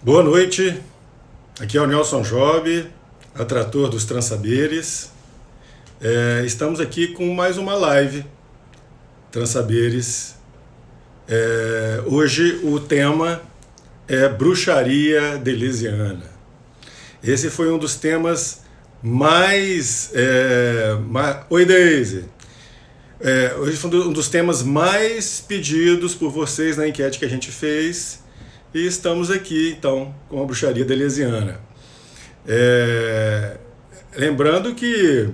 Boa noite, aqui é o Nelson Job, atrator dos Transaberes. Estamos aqui com mais uma live Transaberes. Hoje o tema é bruxaria deleuziana. Esse foi um dos temas mais... Oi, Daisy! Hoje foi um dos temas mais pedidos por vocês na enquete que a gente fez. E estamos aqui, então, com a bruxaria deleuziana. Lembrando que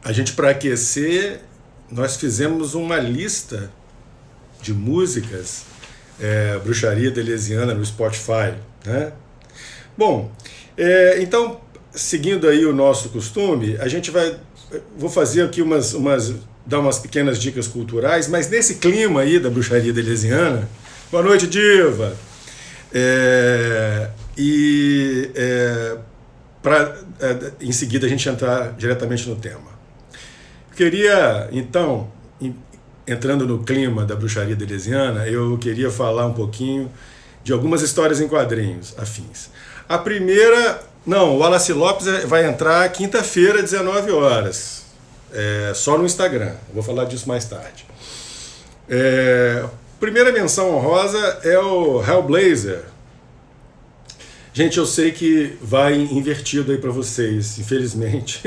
a gente, para aquecer, nós fizemos uma lista de músicas bruxaria deleuziana no Spotify, né? Bom, então, seguindo aí o nosso costume, a gente vou fazer aqui dar umas pequenas dicas culturais, mas nesse clima aí da bruxaria deleuziana. Boa noite, Diva! Em seguida a gente entrar diretamente no tema. Queria, então, entrando no clima da bruxaria deleuziana, eu queria falar um pouquinho de algumas histórias em quadrinhos afins. A primeira, o Wallace Lopes vai entrar quinta-feira, 19 horas, só no Instagram. Vou falar disso mais tarde. Primeira menção honrosa é o Hellblazer. Gente, eu sei que vai invertido aí para vocês, infelizmente.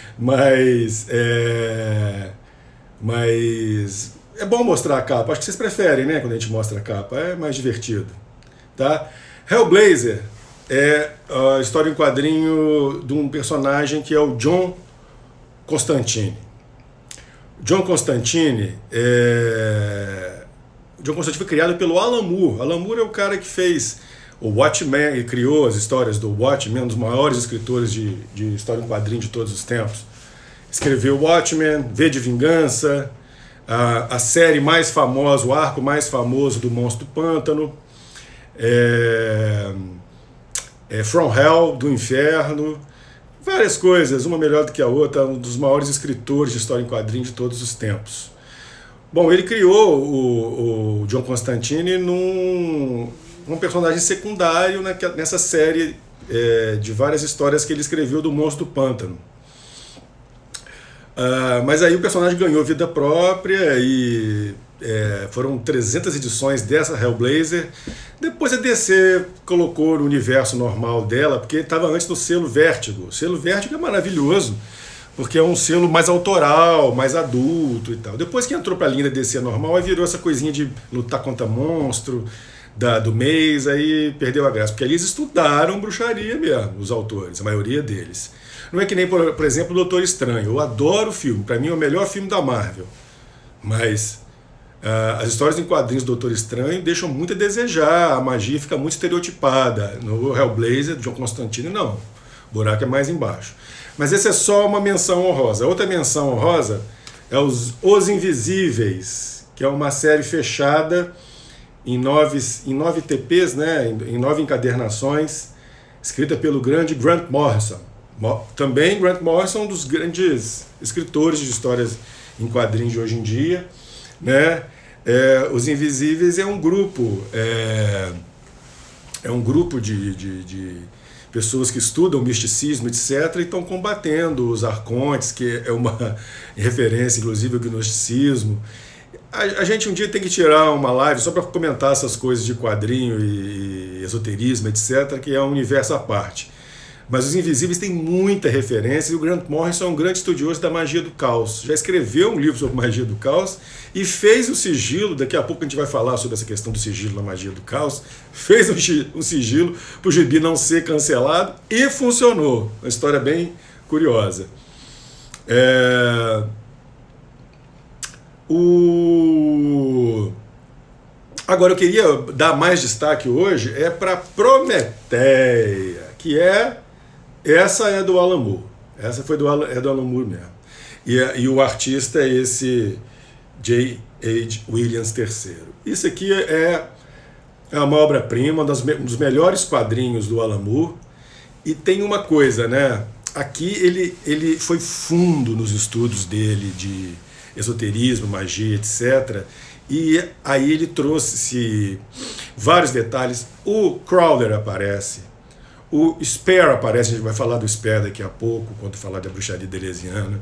mas é bom mostrar a capa. Acho que vocês preferem, né, quando a gente mostra a capa. É mais divertido. Tá? Hellblazer é a história em quadrinho de um personagem que é o John Constantine. John Constantine foi criado pelo Alan Moore. Alan Moore é o cara que fez o Watchmen e criou as histórias do Watchmen, um dos maiores escritores de história em quadrinho de todos os tempos. Escreveu Watchmen, V de Vingança, a série mais famosa, o arco mais famoso do Monstro do Pântano, From Hell, do Inferno, várias coisas, uma melhor do que a outra, um dos maiores escritores de história em quadrinho de todos os tempos. Bom, ele criou o John Constantine num personagem secundário nessa série de várias histórias que ele escreveu do Monstro do Pântano. Mas aí o personagem ganhou vida própria e foram 300 edições dessa Hellblazer. Depois a DC colocou no universo normal dela, porque estava antes no selo Vértigo. O selo Vértigo é maravilhoso, porque é um selo mais autoral, mais adulto e tal. Depois que entrou para a linha da DC normal, aí virou essa coisinha de lutar contra monstro, do mês, aí perdeu a graça. Porque eles estudaram bruxaria mesmo, os autores, a maioria deles. Não é que nem, por exemplo, o Doutor Estranho. Eu adoro o filme, para mim é o melhor filme da Marvel. Mas as histórias em quadrinhos do Doutor Estranho deixam muito a desejar, a magia fica muito estereotipada. No Hellblazer, John Constantine, não. O buraco é mais embaixo. Mas essa é só uma menção honrosa. Outra menção honrosa é Os Invisíveis, que é uma série fechada em 9 TPs, né, em 9 encadernações, escrita pelo grande Grant Morrison. Também Grant Morrison, um dos grandes escritores de histórias em quadrinhos de hoje em dia. Né? Os Invisíveis é um grupo de pessoas que estudam misticismo, etc., e estão combatendo os arcontes, que é uma referência, inclusive, ao gnosticismo. A gente um dia tem que tirar uma live só para comentar essas coisas de quadrinho e esoterismo, etc., que é um universo à parte. Mas Os Invisíveis têm muita referência, e o Grant Morrison é um grande estudioso da magia do caos. Já escreveu um livro sobre magia do caos e fez o sigilo, daqui a pouco a gente vai falar sobre essa questão do sigilo na magia do caos, fez um sigilo para o gibi não ser cancelado e funcionou. Uma história bem curiosa. Agora eu queria dar mais destaque hoje para Prometeia, que essa é do Alan Moore. Essa foi do Alan Moore mesmo. E o artista é esse J.H. Williams III. Isso aqui é uma obra-prima, um dos melhores quadrinhos do Alan Moore. E tem uma coisa, né? Aqui ele foi fundo nos estudos dele de esoterismo, magia, etc. E aí ele trouxe vários detalhes. O Crowder aparece, o Spare aparece, a gente vai falar do Spare daqui a pouco, quando falar da bruxaria deleuziana.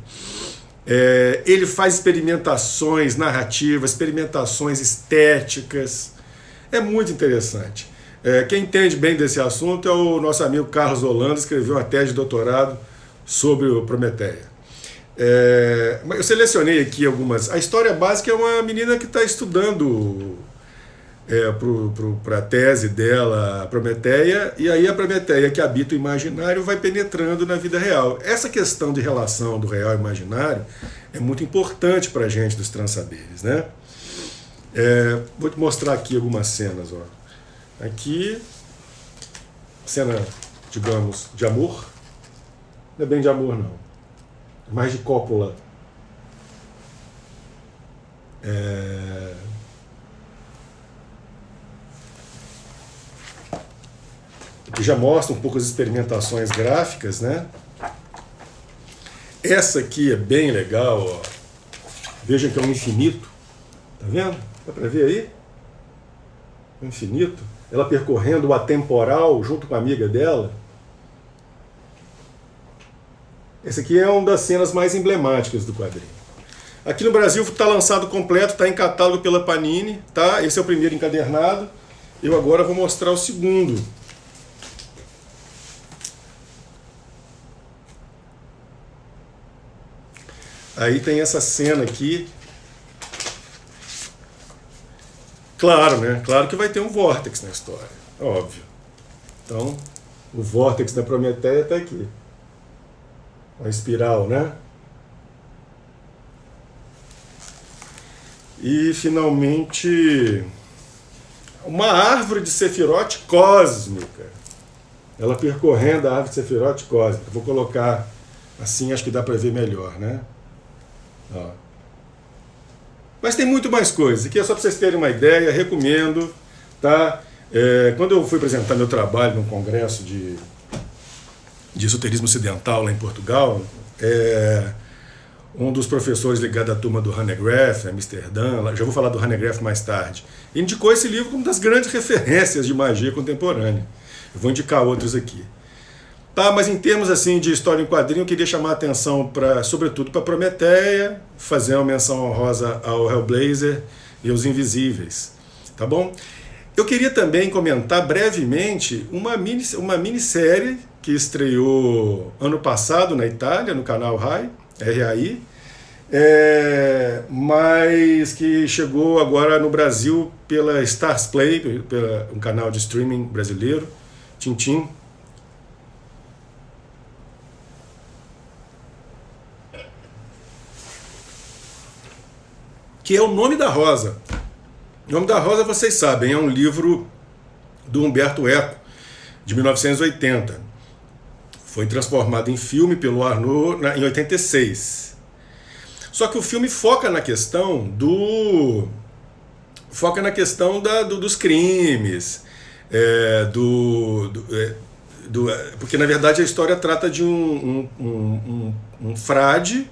Ele faz experimentações narrativas, experimentações estéticas. É muito interessante. Quem entende bem desse assunto é o nosso amigo Carlos Holanda, escreveu uma tese de doutorado sobre o Prometeia. Eu selecionei aqui algumas. A história básica é uma menina que está estudando para a tese dela, a Prometeia, e aí a Prometeia, que habita o imaginário, vai penetrando na vida real. Essa questão de relação do real e imaginário é muito importante para a gente dos transsaberes, né? Vou te mostrar aqui algumas cenas. Ó. Aqui, cena, digamos, de amor. Não é bem de amor, não. É mais de cópula. Que já mostra um pouco as experimentações gráficas, né? Essa aqui é bem legal, ó. Vejam que é um infinito. Tá vendo? Dá para ver aí? Um infinito. Ela percorrendo o atemporal junto com a amiga dela. Essa aqui é uma das cenas mais emblemáticas do quadrinho. Aqui no Brasil está lançado completo, está em catálogo pela Panini, tá? Esse é o primeiro encadernado. Eu agora vou mostrar o segundo. Aí tem essa cena aqui. Claro, né? Claro que vai ter um vórtex na história, óbvio. Então, o vórtex da Prometeia está aqui. Uma espiral, né? E, finalmente, uma árvore de Sefirote cósmica. Ela percorrendo a árvore de Sefirote cósmica. Vou colocar assim, acho que dá para ver melhor, né? Ó. Mas tem muito mais coisas. Aqui é só para vocês terem uma ideia, recomendo. Tá? Quando eu fui apresentar meu trabalho num congresso de esoterismo ocidental lá em Portugal, um dos professores ligado à turma do Hanegraaff, Amsterdã, já vou falar do Hanegraaff mais tarde, indicou esse livro como uma das grandes referências de magia contemporânea. Eu vou indicar outros aqui. Tá, mas em termos assim de história em quadrinho, eu queria chamar a atenção, sobretudo para Prometeia, fazer uma menção honrosa ao Hellblazer e aos Invisíveis. Tá bom? Eu queria também comentar brevemente uma minissérie que estreou ano passado na Itália, no canal RAI, mas que chegou agora no Brasil pela Stars Play, um canal de streaming brasileiro, Tintim. Que é O Nome da Rosa. O Nome da Rosa, vocês sabem, é um livro do Umberto Eco, de 1980. Foi transformado em filme pelo Arnaud em 86. Só que o filme foca na questão dos crimes, porque na verdade a história trata de um frade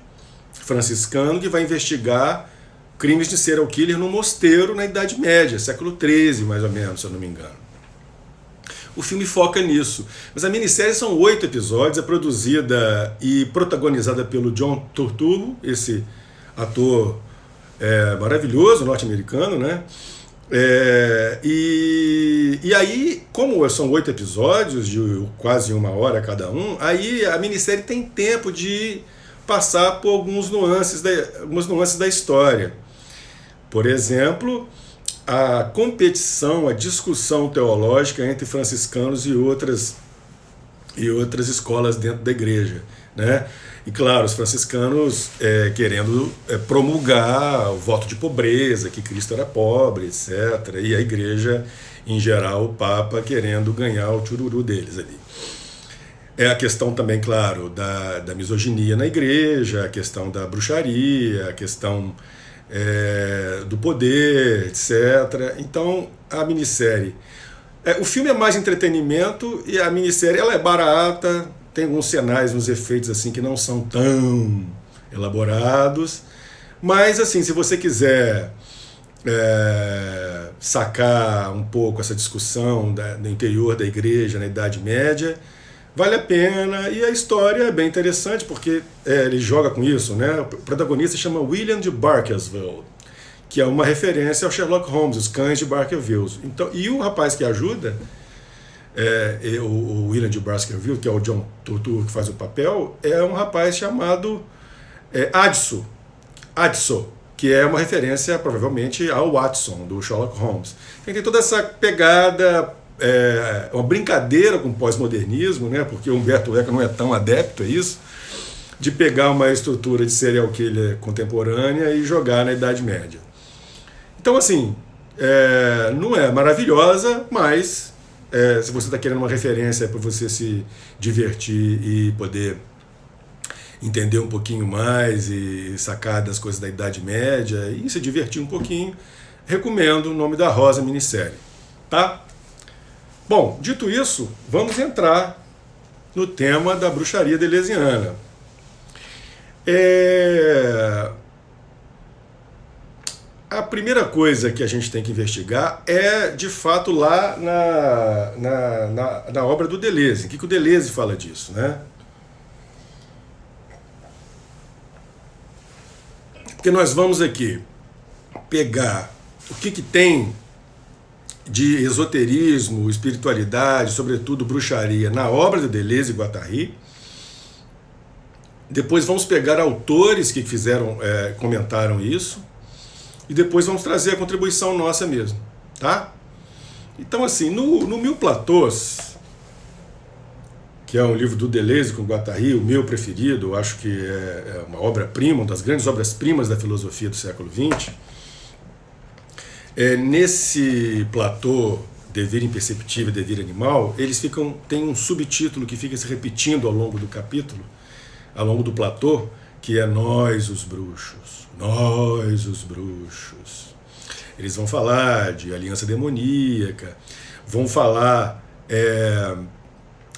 franciscano que vai investigar crimes de serial killer num mosteiro na Idade Média, século XIII, mais ou menos, se eu não me engano. O filme foca nisso. Mas a minissérie são 8 episódios, é produzida e protagonizada pelo John Turturro, esse ator maravilhoso, norte-americano, né? E aí, como são 8 episódios, de quase 1 hora cada um, aí a minissérie tem tempo de passar por algumas nuances da história. Por exemplo, a competição, a discussão teológica entre franciscanos e outras escolas dentro da igreja, né? E claro, os franciscanos querendo promulgar o voto de pobreza, que Cristo era pobre, etc. E a igreja, em geral, o Papa querendo ganhar o tchururu deles ali. É a questão também, claro, da misoginia na igreja, a questão da bruxaria, a questão do poder, etc. Então, a minissérie... o filme é mais entretenimento e a minissérie ela é barata, tem alguns cenários, uns efeitos assim que não são tão elaborados, mas assim, se você quiser sacar um pouco essa discussão do interior da igreja na Idade Média, vale a pena, e a história é bem interessante porque ele joga com isso, né? O protagonista se chama William de Baskerville, que é uma referência ao Sherlock Holmes, os cães de Baskerville. Então, e o rapaz que ajuda, o William de Baskerville, que é o John Turturro que faz o papel, é um rapaz chamado Adso, que é uma referência provavelmente ao Watson, do Sherlock Holmes. Então, tem toda essa pegada, uma brincadeira com o pós-modernismo, né, porque o Humberto Eco não é tão adepto a isso, de pegar uma estrutura de serial killer contemporânea e jogar na Idade Média. Então, assim, não é maravilhosa, mas se você está querendo uma referência para você se divertir e poder entender um pouquinho mais e sacar das coisas da Idade Média e se divertir um pouquinho, recomendo O Nome da Rosa minissérie, tá? Bom, dito isso, vamos entrar no tema da bruxaria deleuziana. A primeira coisa que a gente tem que investigar é, de fato, lá na obra do Deleuze. O que o Deleuze fala disso, né? Porque nós vamos aqui pegar o que tem de esoterismo, espiritualidade, sobretudo bruxaria, na obra do Deleuze e Guattari. Depois vamos pegar autores que comentaram isso. E depois vamos trazer a contribuição nossa mesmo, tá? Então, assim, no Mil Platôs, que é um livro do Deleuze com Guattari, o meu preferido, eu acho que é uma obra-prima, uma das grandes obras-primas da filosofia do século XX, nesse platô, Devir Imperceptível e Devir Animal, tem um subtítulo que fica se repetindo ao longo do capítulo, ao longo do platô, que é Nós os Bruxos. Nós os Bruxos. Eles vão falar de aliança demoníaca, vão falar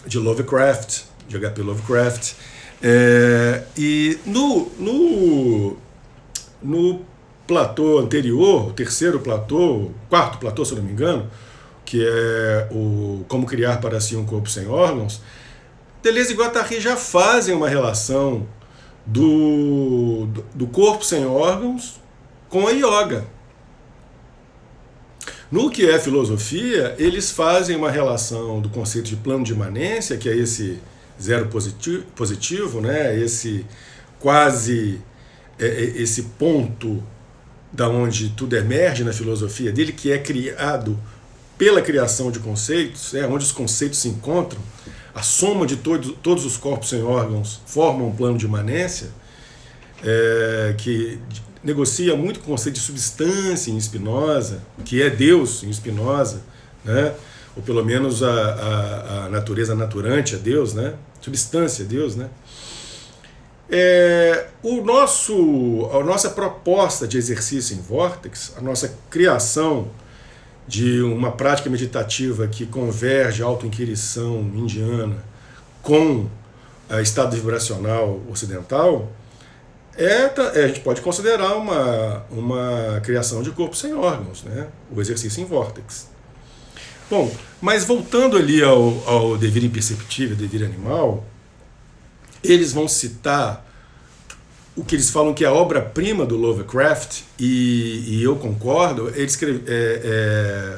de Lovecraft, de H.P. Lovecraft. E no platô anterior, o terceiro platô, o quarto platô, se eu não me engano, que é o Como Criar para Si um Corpo Sem Órgãos, Deleuze e Guattari já fazem uma relação do corpo sem órgãos com a yoga. No que é filosofia, eles fazem uma relação do conceito de plano de imanência, que é esse zero positivo, né? Esse ponto da onde tudo emerge na filosofia dele, que é criado pela criação de conceitos, onde os conceitos se encontram. A soma de todos os corpos sem órgãos forma um plano de imanência, que negocia muito com o conceito de substância em Spinoza, que é Deus em Spinoza, né? Ou pelo menos a natureza naturante é Deus, né? Substância é Deus, né? A nossa proposta de exercício em vórtex, a nossa criação de uma prática meditativa que converge a autoinquirição indiana com o estado vibracional ocidental, a gente pode considerar uma criação de corpo sem órgãos, né? O exercício em vórtex. Bom, mas voltando ali ao Devir Imperceptível, Devir Animal, eles vão citar o que eles falam que é a obra-prima do Lovecraft, e eu concordo. Ele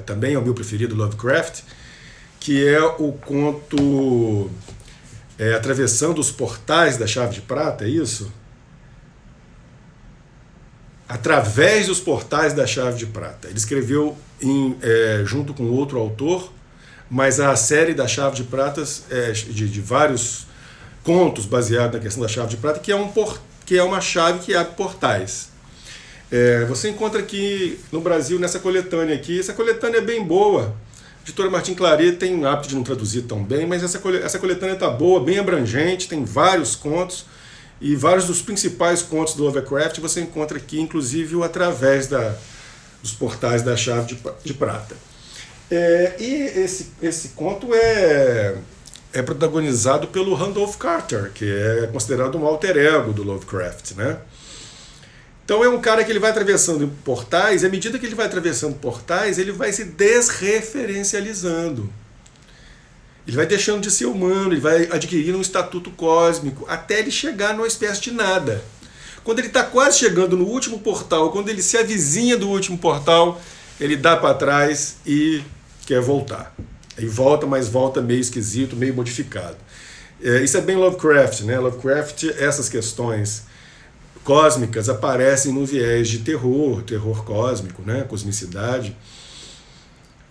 também é o meu preferido, Lovecraft, que é o conto Atravessando os Portais da Chave de Prata, é isso? Através dos Portais da Chave de Prata. Ele escreveu junto com outro autor, mas a série da Chave de Prata, de vários contos baseados na questão da Chave de Prata, que é uma chave que abre portais. Você encontra aqui no Brasil, nessa coletânea aqui. Essa coletânea é bem boa. A editora Martin Claret tem o hábito de não traduzir tão bem, mas essa coletânea está boa, bem abrangente, tem vários contos, e vários dos principais contos do Lovecraft você encontra aqui, inclusive através dos portais da Chave de Prata. E esse conto é protagonizado pelo Randolph Carter, que é considerado um alter ego do Lovecraft, né? Então é um cara que ele vai atravessando portais, e à medida que ele vai atravessando portais, ele vai se desreferencializando. Ele vai deixando de ser humano, ele vai adquirindo um estatuto cósmico, até ele chegar numa espécie de nada. Quando ele está quase chegando no último portal, quando ele se avizinha do último portal, ele dá para trás e quer voltar. Aí volta, mas volta meio esquisito, meio modificado. Isso é bem Lovecraft, né? Lovecraft, essas questões cósmicas aparecem no viés de terror, terror cósmico, né? Cosmicidade.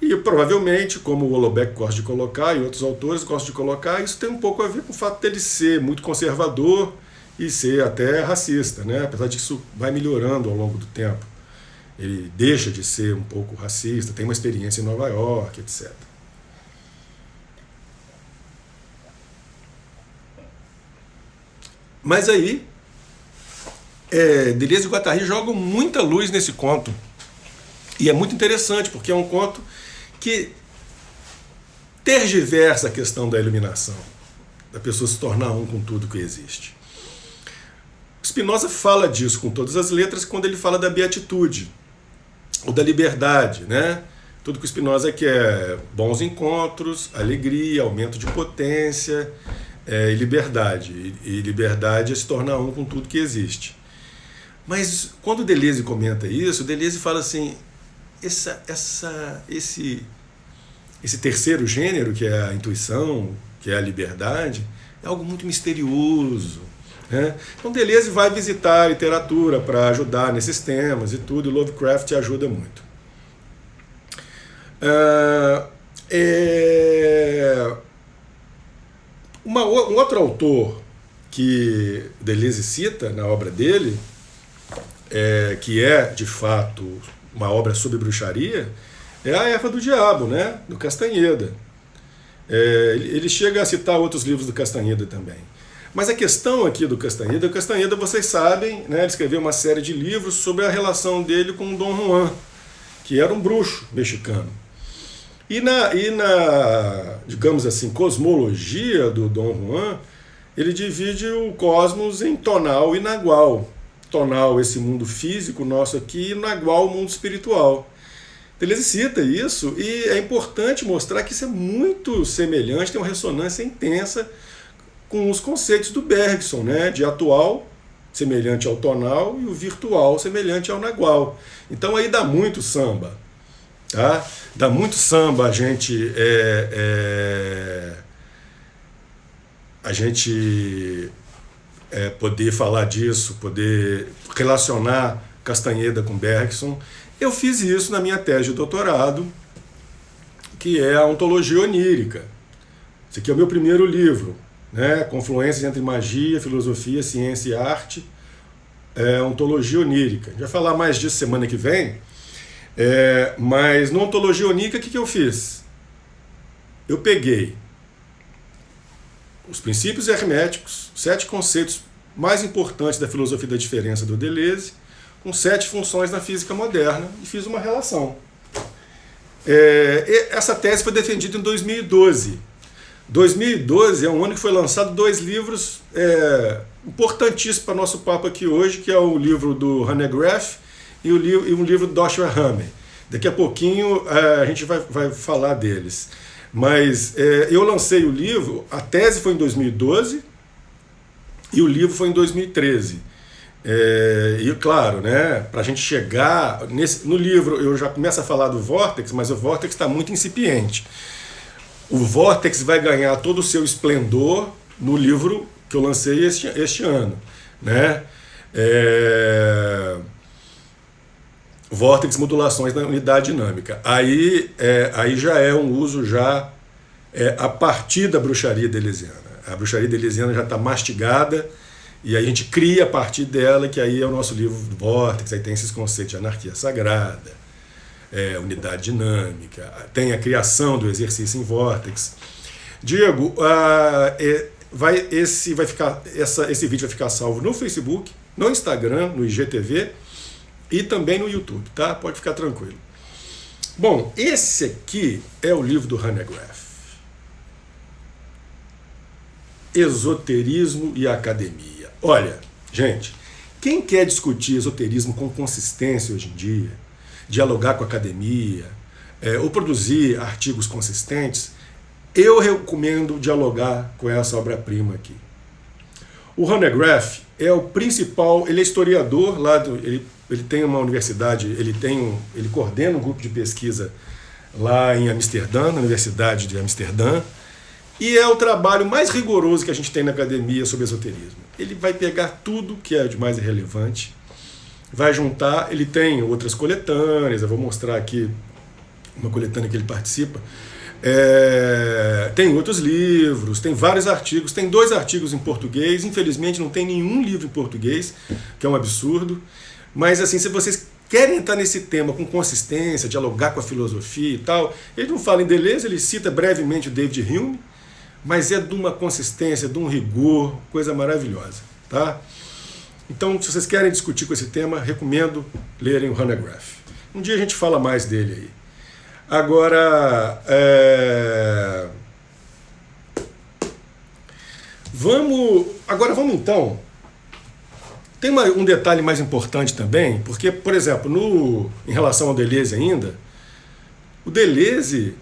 E provavelmente, como o Houellebecq gosta de colocar, e outros autores gostam de colocar, isso tem um pouco a ver com o fato dele ser muito conservador e ser até racista, né? Apesar de que isso vai melhorando ao longo do tempo. Ele deixa de ser um pouco racista, tem uma experiência em Nova York, etc. Mas aí, Deleuze e Guattari jogam muita luz nesse conto. E é muito interessante, porque é um conto que tergiversa a questão da iluminação, da pessoa se tornar um com tudo que existe. Spinoza fala disso com todas as letras quando ele fala da beatitude, ou da liberdade, né? Tudo que o Spinoza quer, bons encontros, alegria, aumento de potência, e liberdade. E liberdade é se tornar um com tudo que existe. Mas quando o Deleuze comenta isso, o Deleuze fala assim, esse terceiro gênero, que é a intuição, que é a liberdade, é algo muito misterioso, né? Então Deleuze vai visitar a literatura para ajudar nesses temas e tudo, e Lovecraft ajuda muito. Um outro autor que Deleuze cita na obra dele, que é de fato uma obra sobre bruxaria, é a Erva do Diabo, né? Do Castanheda. Ele chega a citar outros livros do Castanheda também. Mas a questão aqui do Castanheda, o Castanheda, vocês sabem, né, ele escreveu uma série de livros sobre a relação dele com Dom Juan, que era um bruxo mexicano. E na digamos assim, cosmologia do Dom Juan, ele divide o cosmos em tonal e nagual. Tonal, esse mundo físico nosso aqui, e nagual, o mundo espiritual. Deleuze cita isso, e é importante mostrar que isso é muito semelhante, tem uma ressonância intensa com os conceitos do Bergson, né? De atual, semelhante ao tonal, e o virtual, semelhante ao nagual. Então aí dá muito samba. Tá? Dá muito samba a gente poder falar disso, poder relacionar Castanheda com Bergson. Eu fiz isso na minha tese de doutorado, que é a Ontologia Onírica. Esse aqui é o meu primeiro livro, né? Confluências entre magia, filosofia, ciência e arte, Ontologia Onírica. A gente vai falar mais disso semana que vem, mas na Ontologia Onírica, o que eu fiz? Eu peguei os princípios herméticos, 7 conceitos mais importantes da filosofia da diferença do Deleuze, com 7 funções na física moderna, e fiz uma relação. Essa tese foi defendida em 2012. 2012 é um ano que foi lançado 2 livros importantíssimos para o nosso papo aqui hoje, que é o livro do Hanegraaff e um livro do Joshua Hammer. Daqui a pouquinho a gente vai falar deles. Mas eu lancei o livro, a tese foi em 2012 e o livro foi em 2013. E claro, né, para a gente chegar no livro, eu já começo a falar do Vórtex, mas o Vórtex está muito incipiente. O Vórtex vai ganhar todo o seu esplendor no livro que eu lancei este ano, né? Vórtex, modulações na unidade dinâmica. Aí já é um uso a partir da bruxaria deleuziana. A bruxaria deleuziana já está mastigada, e aí a gente cria a partir dela, que aí é o nosso livro Vórtex, aí tem esses conceitos de anarquia sagrada, unidade dinâmica, tem a criação do exercício em Vórtex. Diego, esse vídeo vai ficar salvo no Facebook, no Instagram, no IGTV, e também no YouTube, tá? Pode ficar tranquilo. Bom, esse aqui é o livro do Hanegraaff. Esoterismo e Academia. Olha, gente, Quem quer discutir esoterismo com consistência hoje em dia, dialogar com a academia, ou produzir artigos consistentes, eu recomendo dialogar com essa obra-prima aqui. O Hanegraaff é o principal, ele é historiador lá ele tem uma universidade, ele coordena um grupo de pesquisa lá em Amsterdã, na Universidade de Amsterdã, e é o trabalho mais rigoroso que a gente tem na academia sobre esoterismo. Ele vai pegar tudo que é de mais relevante, vai juntar, ele tem outras coletâneas, eu vou mostrar aqui uma coletânea que ele participa, tem outros livros, tem vários artigos, tem 2 artigos em português, infelizmente não tem nenhum livro em português, que é um absurdo, mas assim, se vocês querem entrar nesse tema com consistência, dialogar com a filosofia e tal, ele não fala em Deleuze, ele cita brevemente o David Hume, mas é de uma consistência, de um rigor, coisa maravilhosa, tá? Então, se vocês querem discutir com esse tema, recomendo lerem o Hanegraaff. Um dia a gente fala mais dele aí. Agora, vamos então. Tem um detalhe mais importante também, porque, por exemplo, em relação ao Deleuze ainda, o Deleuze,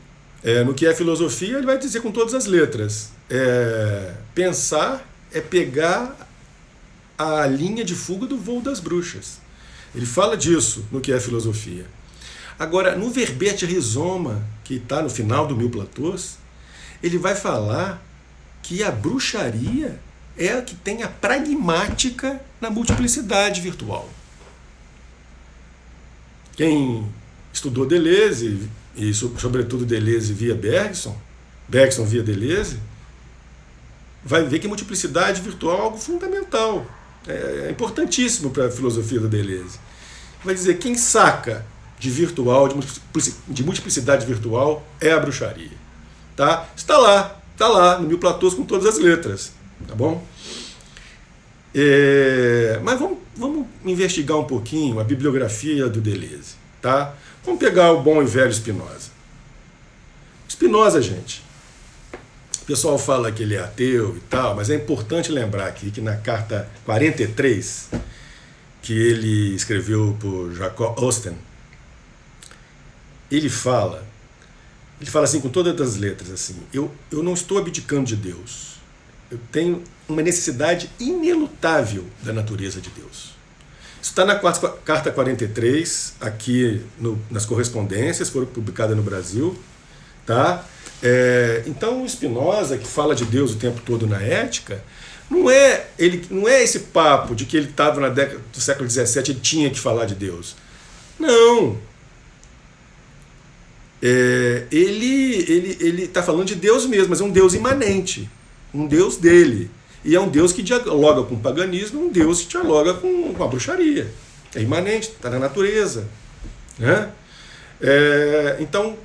no que é filosofia, ele vai dizer com todas as letras, pensar é pegar a linha de fuga do voo das bruxas. Ele fala disso no que é filosofia. Agora, no verbete rizoma, que está no final do Mil Platôs, ele vai falar que a bruxaria é a que tem a pragmática na multiplicidade virtual. Quem estudou Deleuze, e sobretudo Deleuze via Bergson via Deleuze, vai ver que a multiplicidade virtual é algo fundamental, é importantíssimo para a filosofia da Deleuze. Vai dizer, quem saca de virtual, de multiplicidade virtual, é a bruxaria. Tá? Está lá, no Mil Platôs com todas as letras. Tá bom? Mas vamos investigar um pouquinho a bibliografia do Deleuze. Tá? Vamos pegar o bom e velho Spinoza. Spinoza, gente, o pessoal fala que ele é ateu e tal, mas é importante lembrar aqui que na carta 43, que ele escreveu por Jacob Osten, ele fala assim com todas as letras, assim, eu não estou abdicando de Deus. Eu tenho uma necessidade inelutável da natureza de Deus. Isso está na carta 43, aqui nas correspondências, foram publicadas no Brasil. Tá? Então o Spinoza, que fala de Deus o tempo todo na ética, não é esse papo de que ele estava na década do século XVII, ele tinha que falar de Deus. Não. Ele está falando de Deus mesmo, mas é um Deus imanente, um Deus dele. E é um Deus que dialoga com o paganismo, um Deus que dialoga com a bruxaria. É imanente, está na natureza. Né? Então,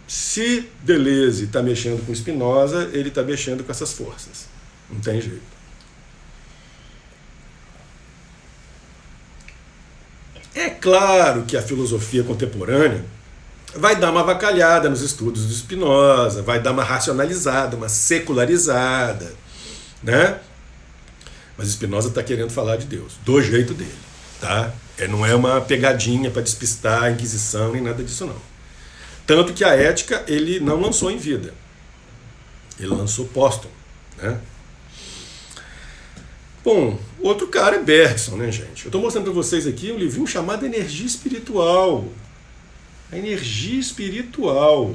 se Deleuze está mexendo com Spinoza, ele está mexendo com essas forças. Não tem jeito. É claro que a filosofia contemporânea vai dar uma avacalhada nos estudos do Spinoza, vai dar uma racionalizada, uma secularizada, né? Mas Spinoza está querendo falar de Deus, do jeito dele, tá? Não é uma pegadinha para despistar a Inquisição, nem nada disso não. Tanto que a ética ele não lançou em vida, ele lançou póstumo, né? Bom, outro cara é Bergson, né, gente? Eu estou mostrando para vocês aqui um livrinho chamado Energia Espiritual. A Energia Espiritual.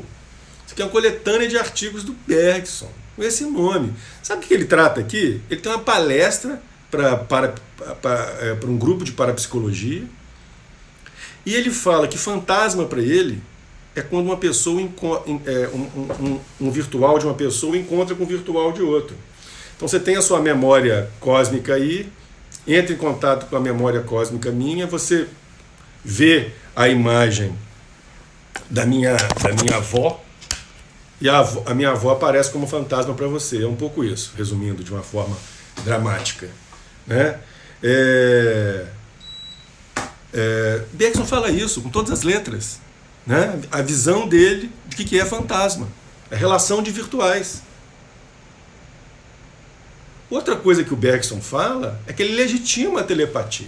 Isso aqui é uma coletânea de artigos do Bergson, com esse nome. Sabe o que ele trata aqui? Ele tem uma palestra para um grupo de parapsicologia, e ele fala que fantasma para ele é quando uma pessoa um virtual de uma pessoa encontra com o virtual de outro. Então você tem a sua memória cósmica aí, entra em contato com a memória cósmica minha, você vê a imagem da minha avó, e a minha avó aparece como fantasma para você. É um pouco isso, resumindo de uma forma dramática. Né? Bergson fala isso com todas as letras. Né? A visão dele de que é fantasma, a relação de virtuais. Outra coisa que o Bergson fala é que ele legitima a telepatia.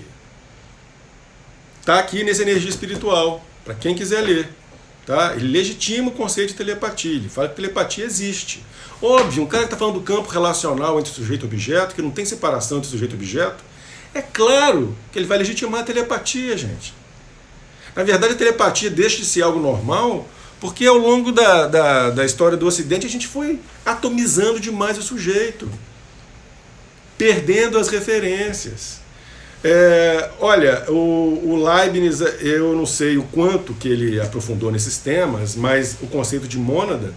Está aqui nessa energia espiritual, para quem quiser ler. Tá? Ele legitima o conceito de telepatia, ele fala que telepatia existe. Óbvio, um cara que está falando do campo relacional entre sujeito e objeto, que não tem separação entre sujeito e objeto, é claro que ele vai legitimar a telepatia, gente. Na verdade, a telepatia deixa de ser algo normal, porque ao longo da história do Ocidente a gente foi atomizando demais o sujeito, perdendo as referências. Olha, o Leibniz, eu não sei o quanto que ele aprofundou nesses temas, mas o conceito de mônada,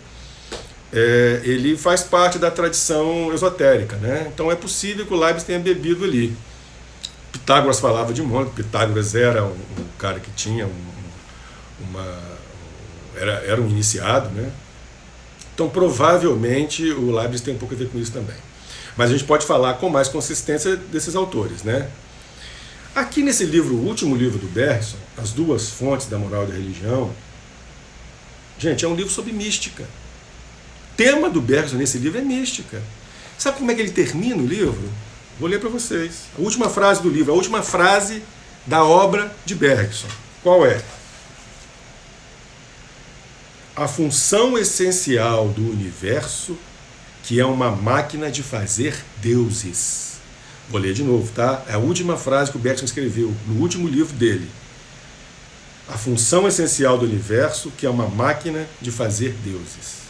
ele faz parte da tradição esotérica, né? Então é possível que o Leibniz tenha bebido ali. Pitágoras falava de mônada, Pitágoras era um cara que tinha era um iniciado, né? Então provavelmente o Leibniz tem um pouco a ver com isso também. Mas a gente pode falar com mais consistência desses autores, né? Aqui nesse livro, o último livro do Bergson, As Duas Fontes da Moral e da Religião, gente, é um livro sobre mística. O tema do Bergson nesse livro é mística. Sabe como é que ele termina o livro? Vou ler para vocês. A última frase do livro, a última frase da obra de Bergson. Qual é? A função essencial do universo, que é uma máquina de fazer deuses. Vou ler de novo, tá? É a última frase que o Bergson escreveu no último livro dele. A função essencial do universo, que é uma máquina de fazer deuses.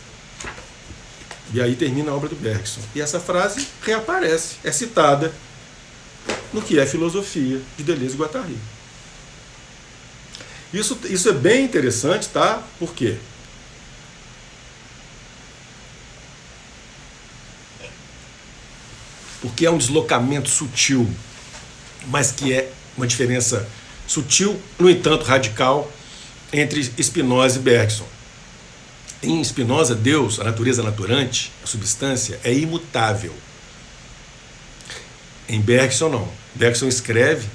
E aí termina a obra do Bergson. E essa frase reaparece, é citada no que é Filosofia, de Deleuze e Guattari. Isso é bem interessante, tá? Por quê? Porque é um deslocamento sutil, mas que é uma diferença sutil, no entanto radical, entre Spinoza e Bergson. Em Spinoza, Deus, a natureza naturante, a substância, é imutável. Em Bergson, não. Bergson escreve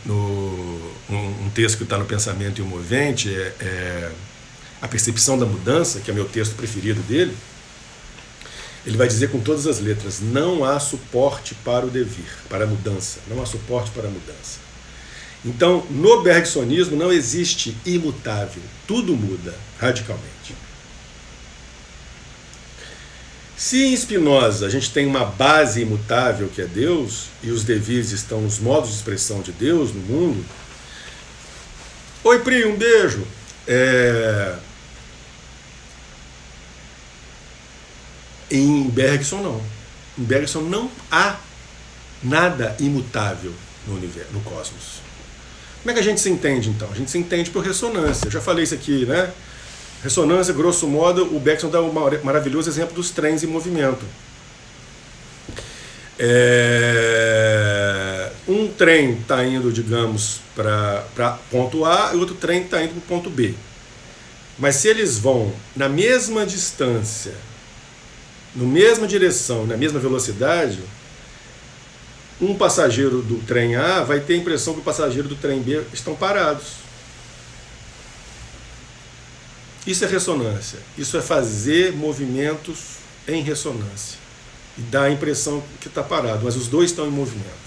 um texto que está no Pensamento e o Movente, A Percepção da Mudança, que é o meu texto preferido dele. Ele vai dizer com todas as letras: não há suporte para o devir, para a mudança. Não há suporte para a mudança. Então, no bergsonismo não existe imutável. Tudo muda radicalmente. Se em Spinoza a gente tem uma base imutável que é Deus, e os devires estão nos modos de expressão de Deus no mundo. Oi, Pri, um beijo. Em Bergson não. Em Bergson não há nada imutável no universo, no cosmos. Como é que a gente se entende então? A gente se entende por ressonância. Eu já falei isso aqui, né? Ressonância, grosso modo, o Bergson dá um maravilhoso exemplo dos trens em movimento. Um trem está indo, digamos, para ponto A e outro trem está indo para o ponto B. Mas se eles vão na mesma distância, na mesma direção, na mesma velocidade, um passageiro do trem A vai ter a impressão que o passageiro do trem B estão parados. Isso é ressonância. Isso é fazer movimentos em ressonância. E dá a impressão que está parado, mas os dois estão em movimento.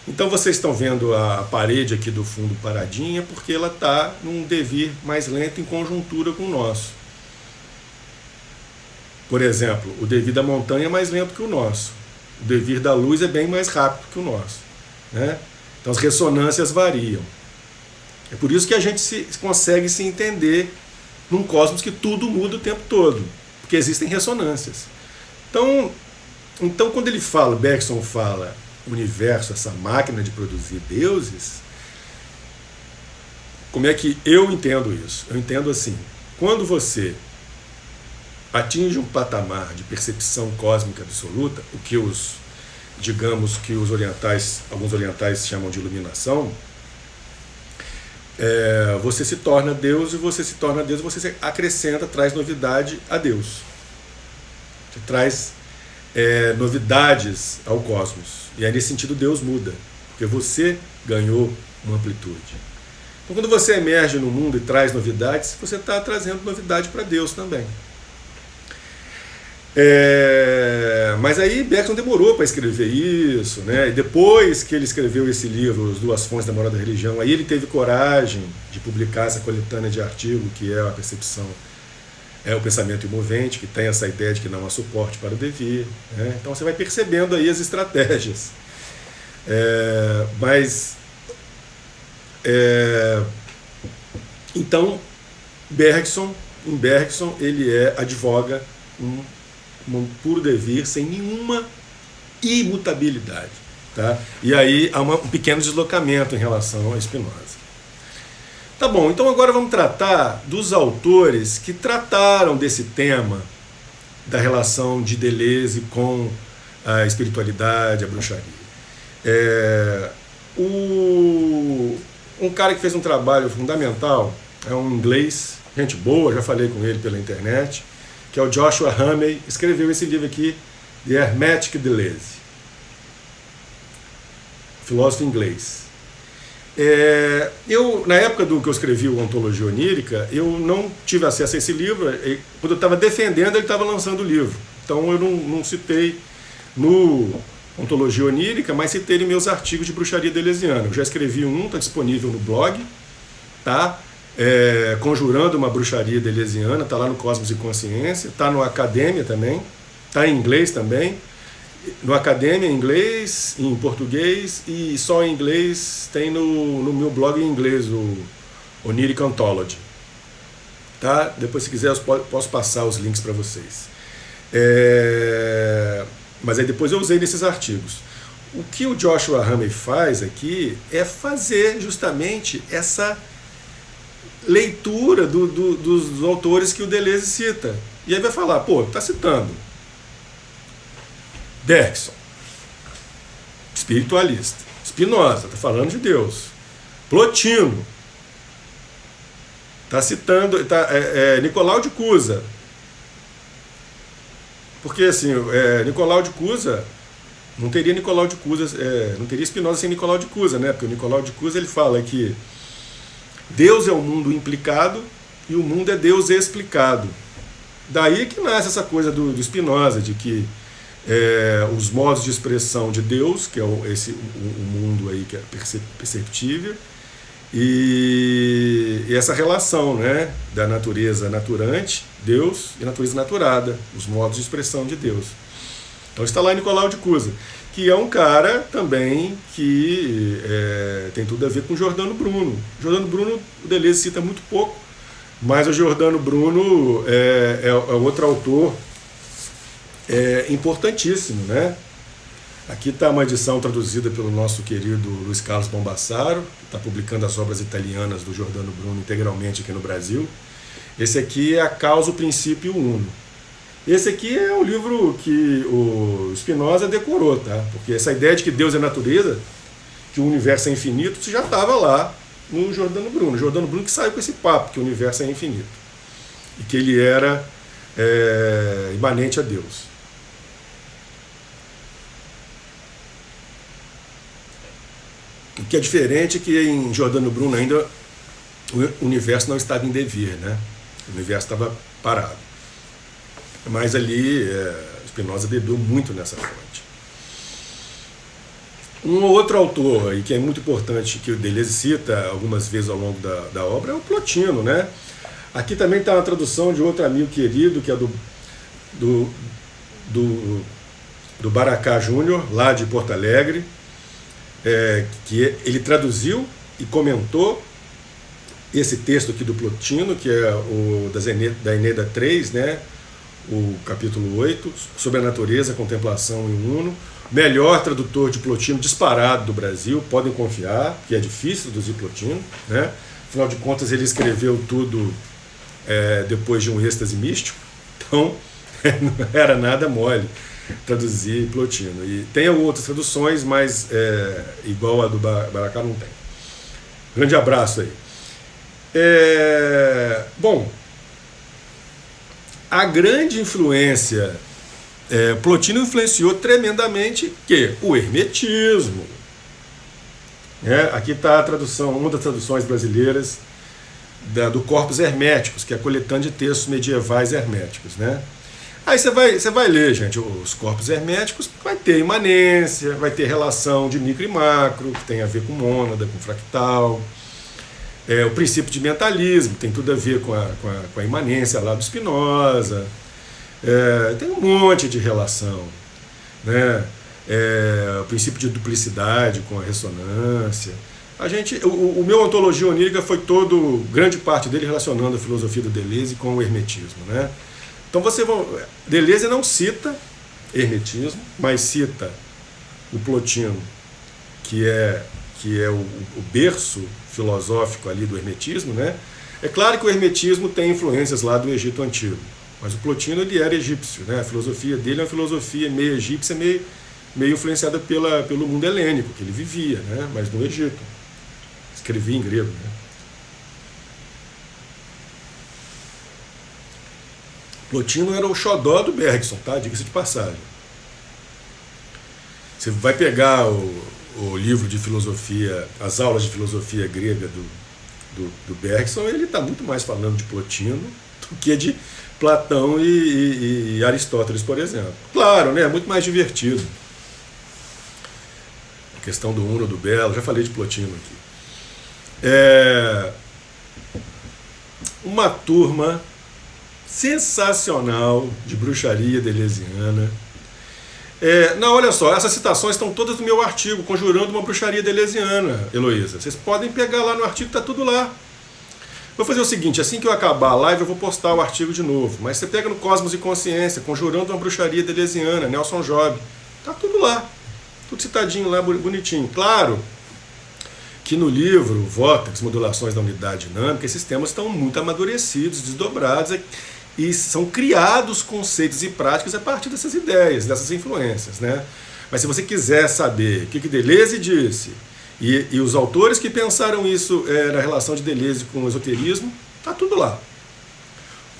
Então vocês estão vendo a parede aqui do fundo paradinha porque ela está num devir mais lento em conjuntura com o nosso. Por exemplo, o devir da montanha é mais lento que o nosso. O devir da luz é bem mais rápido que o nosso, né? Então as ressonâncias variam. É por isso que a gente consegue se entender num cosmos que tudo muda o tempo todo, porque existem ressonâncias. Então quando ele fala, Bergson fala, universo, essa máquina de produzir deuses, como é que eu entendo isso? Eu entendo assim: quando você atinge um patamar de percepção cósmica absoluta, o que digamos que alguns orientais chamam de iluminação, você se torna Deus, e você se torna Deus, você acrescenta, traz novidade a Deus. Você traz novidades ao cosmos. E aí, nesse sentido, Deus muda, porque você ganhou uma amplitude. Então, quando você emerge no mundo e traz novidades, você está trazendo novidade para Deus também. Mas aí Bergson demorou para escrever isso, né? E depois que ele escreveu esse livro, As Duas Fontes da Moral da Religião, aí ele teve coragem de publicar essa coletânea de artigo, que é a percepção, é o pensamento imovente, que tem essa ideia de que não há suporte para o devir, né? Então você vai percebendo aí as estratégias. Então, em Bergson, ele advoga um puro devir sem nenhuma imutabilidade. Tá? E aí há um pequeno deslocamento em relação a Spinoza. Tá bom, então agora vamos tratar dos autores que trataram desse tema da relação de Deleuze com a espiritualidade, a bruxaria. Um cara que fez um trabalho fundamental é um inglês, gente boa, já falei com ele pela internet, que é o Joshua Hamey, escreveu esse livro aqui, The Hermetic Deleuze, filósofo inglês. Na época que eu escrevi o Ontologia Onírica, eu não tive acesso a esse livro. Quando eu estava defendendo, ele estava lançando o livro. Então eu não citei no Ontologia Onírica, mas citei em meus artigos de bruxaria deleuziana. Eu já escrevi um, está disponível no blog, tá? Conjurando uma bruxaria deleuziana, está lá no Cosmos e Consciência, está no Academia também, está em inglês também. No Academia em inglês, em português, e só em inglês tem no meu blog em inglês, o Oniric Ontology. Tá? Depois, se quiser, eu posso passar os links para vocês. Mas aí depois eu usei nesses artigos. O que o Joshua Hamey faz aqui é fazer justamente essa leitura dos autores que o Deleuze cita. E aí vai falar, tá citando Bergson, espiritualista. Spinoza, está falando de Deus. Plotino, está citando Nicolau de Cusa. Porque assim, Nicolau de Cusa, não teria Nicolau de Cusa, não teria Spinoza sem Nicolau de Cusa, né? Porque o Nicolau de Cusa ele fala que Deus é o mundo implicado e o mundo é Deus explicado. Daí que nasce essa coisa do Spinoza, de que os modos de expressão de Deus, que é o mundo aí que é perceptível, e essa relação, né, da natureza naturante, Deus, e natureza naturada, os modos de expressão de Deus. Então está lá Nicolau de Cusa, que é um cara também que tem tudo a ver com Giordano Bruno. Giordano Bruno, o Deleuze cita muito pouco, mas o Giordano Bruno é outro autor importantíssimo, né? Aqui está uma edição traduzida pelo nosso querido Luiz Carlos Bombassaro, que está publicando as obras italianas do Giordano Bruno integralmente aqui no Brasil. Esse aqui é A Causa, o Princípio e o Uno. Esse aqui é o livro que o Spinoza decorou, tá? Porque essa ideia de que Deus é natureza, que o universo é infinito, isso já estava lá no Giordano Bruno. Giordano Bruno que saiu com esse papo, que o universo é infinito. E que ele era imanente a Deus. O que é diferente é que em Giordano Bruno ainda o universo não estava em devir, né? O universo estava parado. Mas ali Spinoza bebeu muito nessa fonte. Um outro autor aí, que é muito importante, que o Deleuze cita algumas vezes ao longo da obra, é o Plotino, né? Aqui também está uma tradução de outro amigo querido, que é do Baracá Júnior, lá de Porto Alegre, que ele traduziu e comentou esse texto aqui do Plotino, que é o da Eneida 3, né? O capítulo 8, sobre a natureza, a contemplação e o uno. Melhor tradutor de Plotino disparado do Brasil, podem confiar, que é difícil traduzir Plotino, né? Afinal de contas, ele escreveu tudo depois de um êxtase místico, então não era nada mole traduzir Plotino. E tem outras traduções, mas igual a do Baracá não tem. Grande abraço aí. Bom, a grande influência, Plotino influenciou tremendamente o hermetismo. Aqui está a tradução, uma das traduções brasileiras do Corpus Herméticos, que é a coletânea de textos medievais herméticos, né? Aí você vai ler, gente, os corpos herméticos, vai ter imanência, vai ter relação de micro e macro, que tem a ver com mônada, com fractal. O princípio de mentalismo tem tudo a ver com a imanência lá do Spinoza. Tem um monte de relação, né? O princípio de duplicidade com a ressonância. O meu Ontologia Onírica foi grande parte dele relacionando a filosofia do Deleuze com o hermetismo, né? Então Deleuze não cita hermetismo, mas cita o Plotino, que é o berço filosófico ali do hermetismo, né? É claro que o hermetismo tem influências lá do Egito Antigo, mas o Plotino ele era egípcio, né? A filosofia dele é uma filosofia meio egípcia, meio influenciada pelo mundo helênico, que ele vivia, né? Mas no Egito. Escrevia em grego, né? Plotino era o xodó do Bergson, tá? Diga-se de passagem. Você vai pegar o livro de filosofia, as aulas de filosofia grega do Bergson, ele está muito mais falando de Plotino do que de Platão e Aristóteles, por exemplo. Claro, né? É muito mais divertido. A questão do uno, do belo, já falei de Plotino aqui. Uma turma sensacional de bruxaria deleuziana. Não, olha só, essas citações estão todas no meu artigo, Conjurando uma Bruxaria Deleuziana, Heloísa. Vocês podem pegar lá no artigo, está tudo lá. Vou fazer o seguinte, assim que eu acabar a live eu vou postar o artigo de novo, mas você pega no Cosmos e Consciência, Conjurando uma Bruxaria Deleuziana, Nelson Job, está tudo lá, tudo citadinho lá, bonitinho. Claro que no livro Vórtex, Modulações da Unidade Dinâmica, esses temas estão muito amadurecidos, desdobrados, e são criados conceitos e práticas a partir dessas ideias, dessas influências, né? Mas se você quiser saber o que Deleuze disse e os autores que pensaram isso na relação de Deleuze com o esoterismo, tá tudo lá.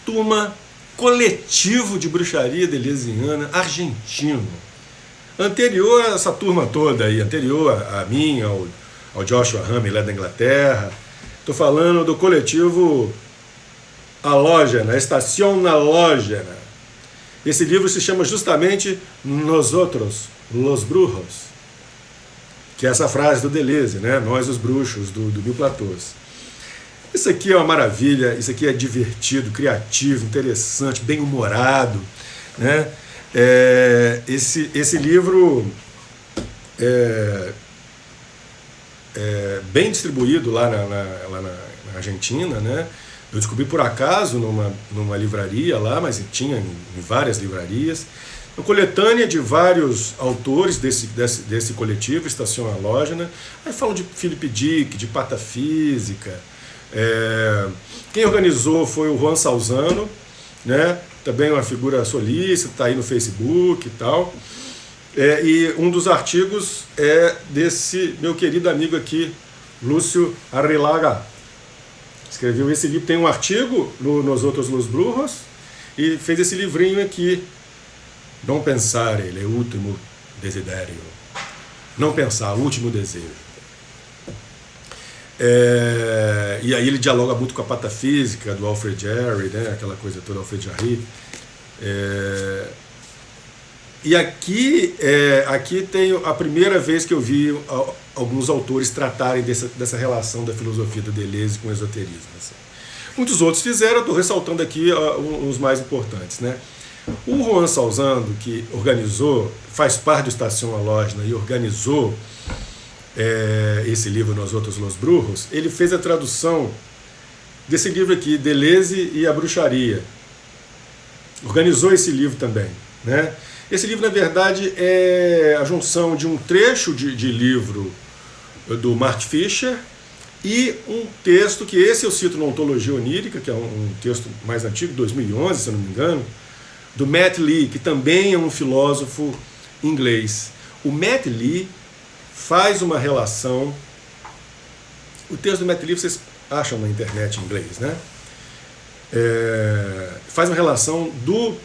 Turma, coletivo de bruxaria deleuziana argentino, anterior a essa turma toda aí, anterior a mim, ao Joshua Hammer lá da Inglaterra. Estou falando do coletivo Halógena, Estación Halógena. Esse livro se chama justamente Nosotros, los Brujos, que é essa frase do Deleuze, né? Nós os bruxos, do Mil Platôs. Isso aqui é uma maravilha, isso aqui é divertido, criativo, interessante, bem-humorado, né? Esse livro é bem distribuído lá na Argentina, né? Eu descobri por acaso numa livraria lá, mas tinha em várias livrarias. Uma coletânea de vários autores desse coletivo, Estação Halógena. Aí falam de Philip Dick, de patafísica. Quem organizou foi o Juan Salzano, né? Também uma figura solícita, está aí no Facebook e tal. E um dos artigos é desse meu querido amigo aqui, Lúcio Arrillaga. Escreveu esse livro, tem um artigo nos outros Los Brujos e fez esse livrinho aqui, Não Pensare, le último desidério. Não pensar, o último desejo. E aí ele dialoga muito com a patafísica do Alfred Jarry, né, aquela coisa toda, Alfred Jarry. E aqui tem a primeira vez que eu vi alguns autores tratarem dessa relação da filosofia do Deleuze com o esoterismo. Assim. Muitos outros fizeram, eu estou ressaltando aqui os mais importantes, né? O Juan Salzano, que faz parte do Estação Halógena e organizou esse livro Nós Outros Los Brujos, ele fez a tradução desse livro aqui, Deleuze e a Bruxaria. Organizou esse livro também, né? Esse livro, na verdade, é a junção de um trecho de livro do Mark Fisher e um texto que esse eu cito na Ontologia Onírica, que é um texto mais antigo, 2011, se eu não me engano, do Matt Lee, que também é um filósofo inglês. O Matt Lee faz uma relação... O texto do Matt Lee vocês acham na internet em inglês, né? Faz uma relação do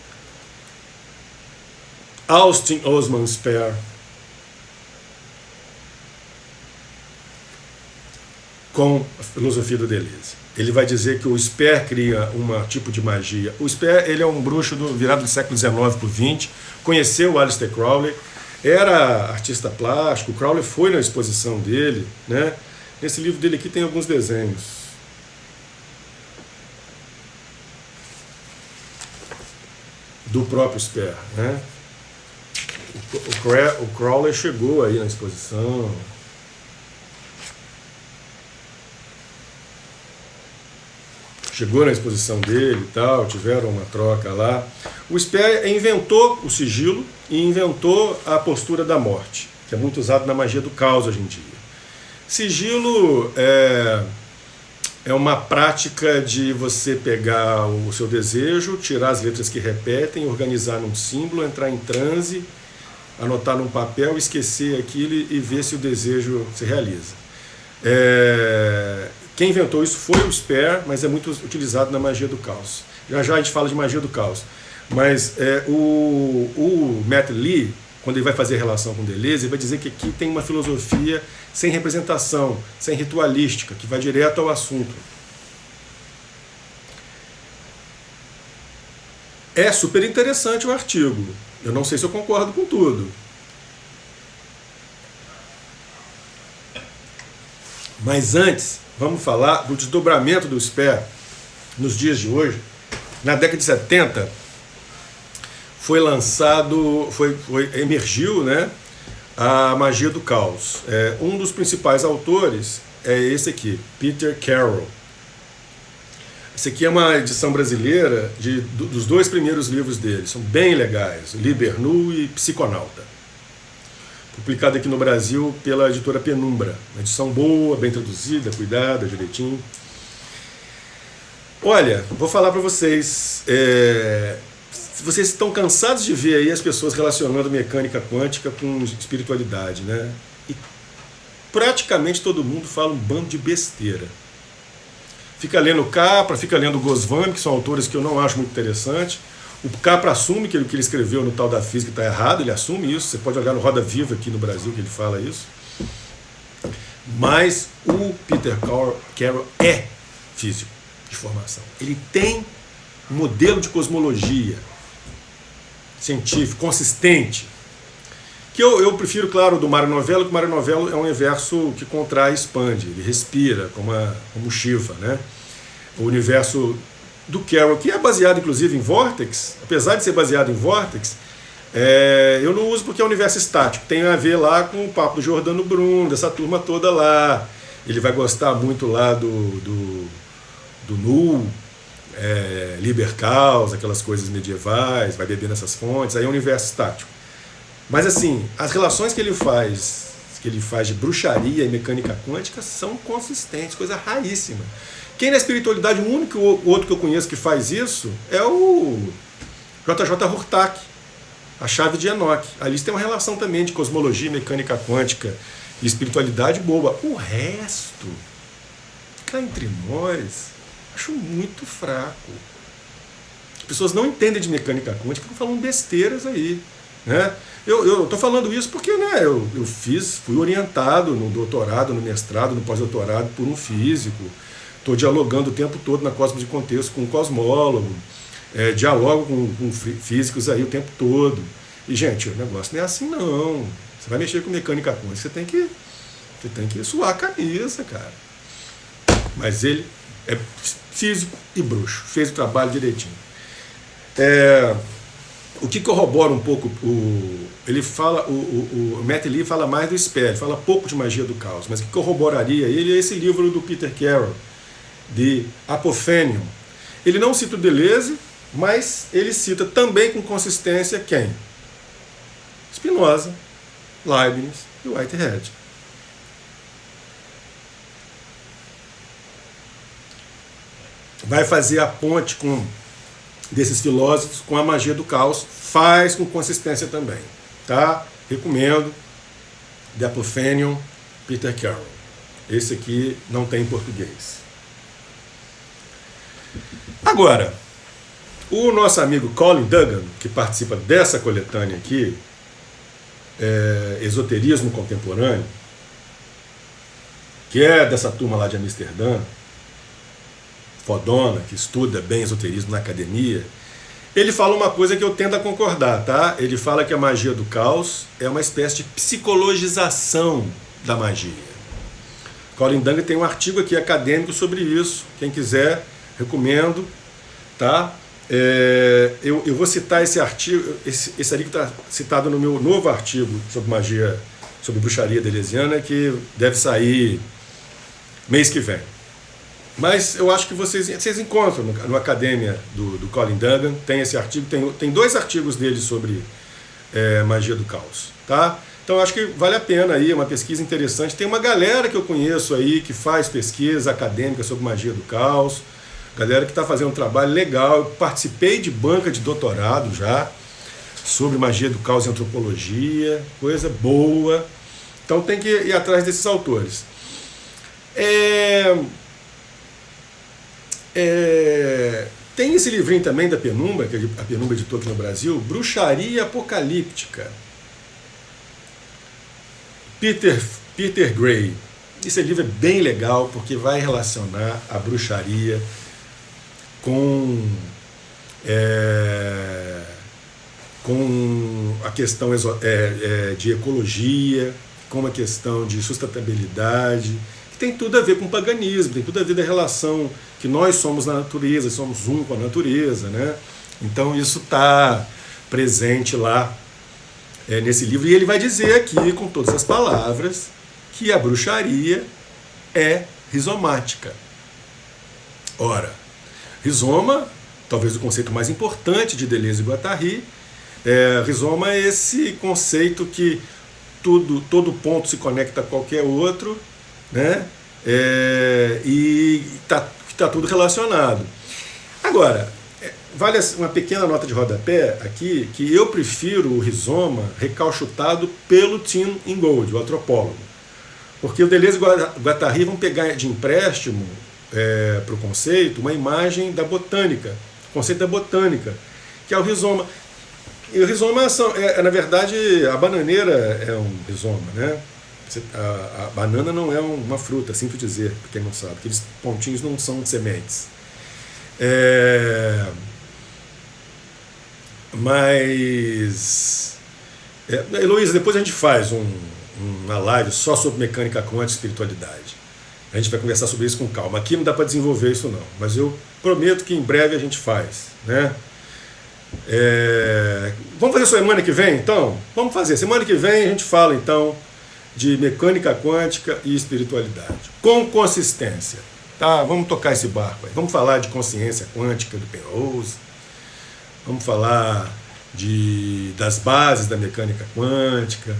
Austin Osman Spare com a filosofia do Deleuze. Ele vai dizer que o Sper cria um tipo de magia. O Sper, ele é um bruxo virado do século XIX para o XX, conheceu o Aleister Crowley, era artista plástico, o Crowley foi na exposição dele, né? Nesse livro dele aqui tem alguns desenhos. Do próprio Sper, né? O Crowley chegou aí na exposição. Chegou na exposição dele e tal, tiveram uma troca lá. O Sper inventou o sigilo e inventou a postura da morte, que é muito usado na magia do caos hoje em dia. Sigilo é uma prática de você pegar o seu desejo, tirar as letras que repetem, organizar num símbolo, entrar em transe, anotar num papel, esquecer aquilo e ver se o desejo se realiza. Quem inventou isso foi o Sper, mas é muito utilizado na magia do caos. Já já a gente fala de magia do caos. Mas o Matt Lee, quando ele vai fazer relação com Deleuze, ele vai dizer que aqui tem uma filosofia sem representação, sem ritualística, que vai direto ao assunto. É super interessante o artigo. Eu não sei se eu concordo com tudo. Mas antes, vamos falar do desdobramento do Sper nos dias de hoje. Na década de 70, foi lançado, emergiu, né, a magia do caos. Um dos principais autores é esse aqui, Peter Carroll. Esse aqui é uma edição brasileira dos dois primeiros livros dele, são bem legais, Liber Nu e Psiconauta. Publicado aqui no Brasil pela editora Penumbra. Uma edição boa, bem traduzida, cuidada, direitinho. Olha, vou falar para vocês, vocês estão cansados de ver aí as pessoas relacionando mecânica quântica com espiritualidade, né? E praticamente todo mundo fala um bando de besteira. Fica lendo Capra, fica lendo Goswami, que são autores que eu não acho muito interessantes. O Capra assume que o que ele escreveu no tal da física está errado, ele assume isso. Você pode olhar no Roda Viva aqui no Brasil que ele fala isso. Mas o Peter Carroll é físico de formação. Ele tem um modelo de cosmologia científico, consistente. Que eu prefiro, claro, do Mário Novello, que o Mário Novello é um universo que contrai e expande, ele respira, como Shiva, né? O universo do Carroll, que é baseado inclusive em Vortex, apesar de ser baseado em Vortex, eu não uso porque é um universo estático, tem a ver lá com o papo do Giordano Bruno, dessa turma toda lá. Ele vai gostar muito lá do Null, Liber Caos, aquelas coisas medievais, vai beber nessas fontes, aí é um universo estático. Mas assim, as relações que ele faz de bruxaria e mecânica quântica são consistentes, coisa raríssima. Quem na espiritualidade, o único outro que eu conheço que faz isso é o JJ Hurtak, a chave de Enoch. Ali tem uma relação também de cosmologia, mecânica quântica e espiritualidade boa. O resto, cá entre nós, acho muito fraco. As pessoas não entendem de mecânica quântica, ficam falando besteiras aí, né? Eu estou falando isso porque, né, eu fui orientado no doutorado, no mestrado, no pós-doutorado por um físico. Estou dialogando o tempo todo na Cosmos de Contexto com um cosmólogo, dialogo com físicos aí o tempo todo. E, gente, o negócio não é assim, não. Você vai mexer com mecânica quântica, você tem que suar a camisa, cara. Mas ele é físico e bruxo, fez o trabalho direitinho. O que corrobora um pouco, ele fala, o Matt Lee fala mais do Sper, fala pouco de magia do caos, mas o que corroboraria ele é esse livro do Peter Carroll, de Apophenion. Ele não cita o Deleuze, mas ele cita também com consistência quem? Spinoza, Leibniz e Whitehead. Vai fazer a ponte desses filósofos com a magia do caos, faz com consistência também, tá? Recomendo, The Apophenion, Peter Carroll. Esse aqui não tem em português. Agora, o nosso amigo Colin Duggan, que participa dessa coletânea aqui, Esoterismo Contemporâneo, que é dessa turma lá de Amsterdã, fodona, que estuda bem esoterismo na academia, ele fala uma coisa que eu tendo a concordar, tá? Ele fala que a magia do caos é uma espécie de psicologização da magia. Colin Dungan tem um artigo aqui acadêmico sobre isso. Quem quiser, recomendo, tá? Eu vou citar esse artigo, esse artigo está citado no meu novo artigo sobre magia, sobre bruxaria deleuziana, que deve sair mês que vem. Mas eu acho que vocês encontram no Academia do Colin Dungan, tem esse artigo, tem 2 artigos dele sobre magia do caos, tá? Então acho que vale a pena aí, é uma pesquisa interessante. Tem uma galera que eu conheço aí que faz pesquisa acadêmica sobre magia do caos, galera que está fazendo um trabalho legal. Eu participei de banca de doutorado já sobre magia do caos e antropologia, coisa boa. Então tem que ir atrás desses autores. Tem esse livrinho também da Penumbra, que a Penumbra editou aqui no Brasil, Bruxaria Apocalíptica. Peter Gray. Esse livro é bem legal porque vai relacionar a bruxaria com a questão de ecologia, com a questão de sustentabilidade, que tem tudo a ver com o paganismo, tem tudo a ver da relação que nós somos na natureza, somos um com a natureza, né? Então isso está presente lá nesse livro, e ele vai dizer aqui, com todas as palavras, que a bruxaria é rizomática. Ora, rizoma, talvez o conceito mais importante de Deleuze e Guattari, rizoma é esse conceito que todo ponto se conecta a qualquer outro, né? E está tudo relacionado. Agora, vale uma pequena nota de rodapé aqui, que eu prefiro o rizoma recauchutado pelo Tim Ingold, o antropólogo. Porque o Deleuze e o Guattari vão pegar de empréstimo para o conceito uma imagem da botânica, o conceito da botânica, que é o rizoma. E o rizoma, na verdade, a bananeira é um rizoma, né? A banana não é uma fruta, sinto dizer, para quem não sabe, aqueles pontinhos não são sementes. Mas, Heloísa, depois a gente faz uma live só sobre mecânica quântica e espiritualidade. A gente vai conversar sobre isso com calma. Aqui não dá para desenvolver isso não, mas eu prometo que em breve a gente faz, né? Vamos fazer semana que vem, então? Vamos fazer. Semana que vem a gente fala, então, de mecânica quântica e espiritualidade. Com consistência. Tá? Vamos tocar esse barco aí. Vamos falar de consciência quântica do Penrose. Vamos falar das bases da mecânica quântica.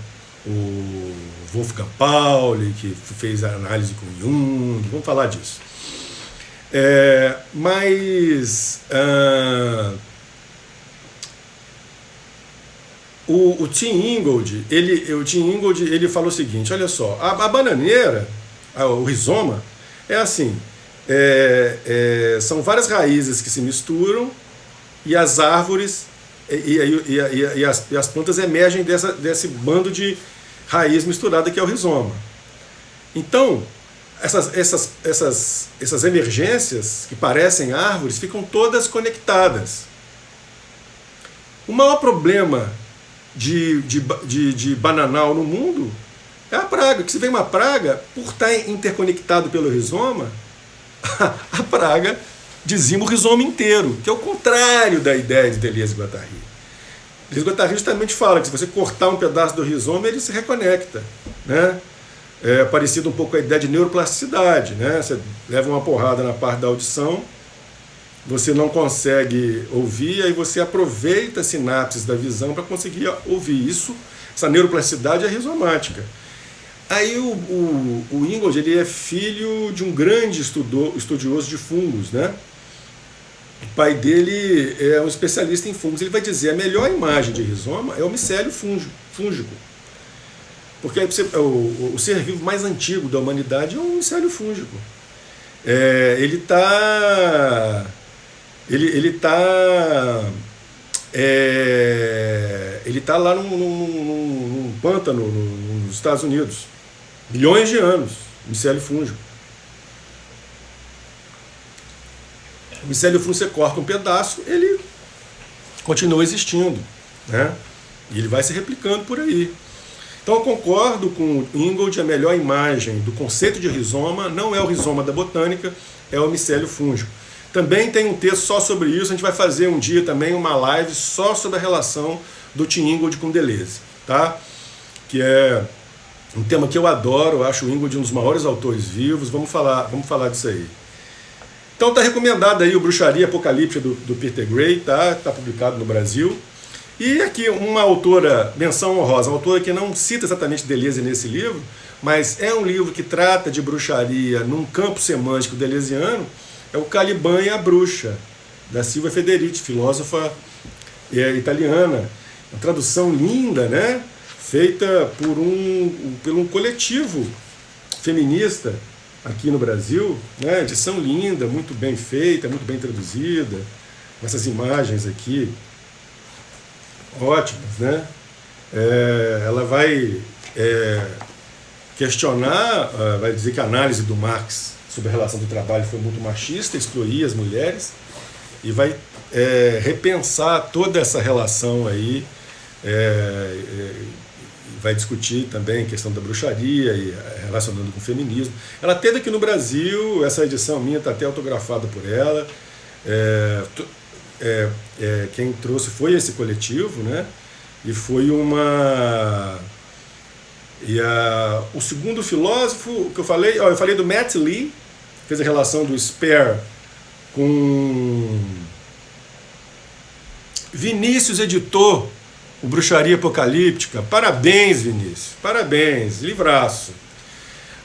O Wolfgang Pauli, que fez a análise com Jung. Vamos falar disso. O Tim Ingold, ele falou o seguinte, olha só, a bananeira, o rizoma, é assim, são várias raízes que se misturam e as árvores e as plantas emergem desse bando de raiz misturada que é o rizoma. Então, essas emergências que parecem árvores ficam todas conectadas. O maior problema de bananal no mundo é a praga, que se vem uma praga, por estar interconectado pelo rizoma, a praga dizima o rizoma inteiro, que é o contrário da ideia de Deleuze e Guattari. Deleuze e Guattari justamente fala que se você cortar um pedaço do rizoma, ele se reconecta, né? É parecido um pouco com a ideia de neuroplasticidade, né? Você leva uma porrada na parte da audição, você não consegue ouvir, aí você aproveita as sinapses da visão para conseguir ouvir isso. Essa neuroplasticidade é rizomática. Aí o Ingold, ele é filho de um grande estudioso de fungos, né? O pai dele é um especialista em fungos. Ele vai dizer, a melhor imagem de rizoma é o micélio fúngico. Porque o ser vivo mais antigo da humanidade é o micélio fúngico. Ele está lá num pântano nos Estados Unidos. Milhões de anos. micélio fúngico. O micélio fúngico, você corta um pedaço, ele continua existindo, né? E ele vai se replicando por aí. Então eu concordo com o Ingold, a melhor imagem do conceito de rizoma não é o rizoma da botânica, é o micélio fúngico. Também tem um texto só sobre isso, a gente vai fazer um dia também uma live só sobre a relação do Tim Ingold com Deleuze, tá? Que é um tema que eu adoro, eu acho o Ingold um dos maiores autores vivos, vamos falar disso aí. Então tá recomendado aí o Bruxaria Apocalíptica do Peter Gray, tá? Tá publicado no Brasil. E aqui uma autora, menção honrosa, uma autora que não cita exatamente Deleuze nesse livro, mas é um livro que trata de bruxaria num campo semântico deleuziano, é o Caliban e a Bruxa, da Silvia Federici, filósofa italiana. Uma tradução linda, né? Feita por um coletivo feminista aqui no Brasil, né? Edição linda, muito bem feita, muito bem traduzida, com essas imagens aqui ótimas, né? Ela vai questionar, vai dizer que a análise do Marx sobre a relação do trabalho foi muito machista, excluía as mulheres, e vai repensar toda essa relação aí, vai discutir também a questão da bruxaria e relacionando com o feminismo. Ela teve aqui no Brasil, essa edição minha está até autografada por ela, quem trouxe foi esse coletivo, né? E foi o segundo filósofo que eu falei do Matt Lee, fez a relação do Spare com Vinícius editou o Bruxaria Apocalíptica. Parabéns, Vinícius, parabéns, livraço.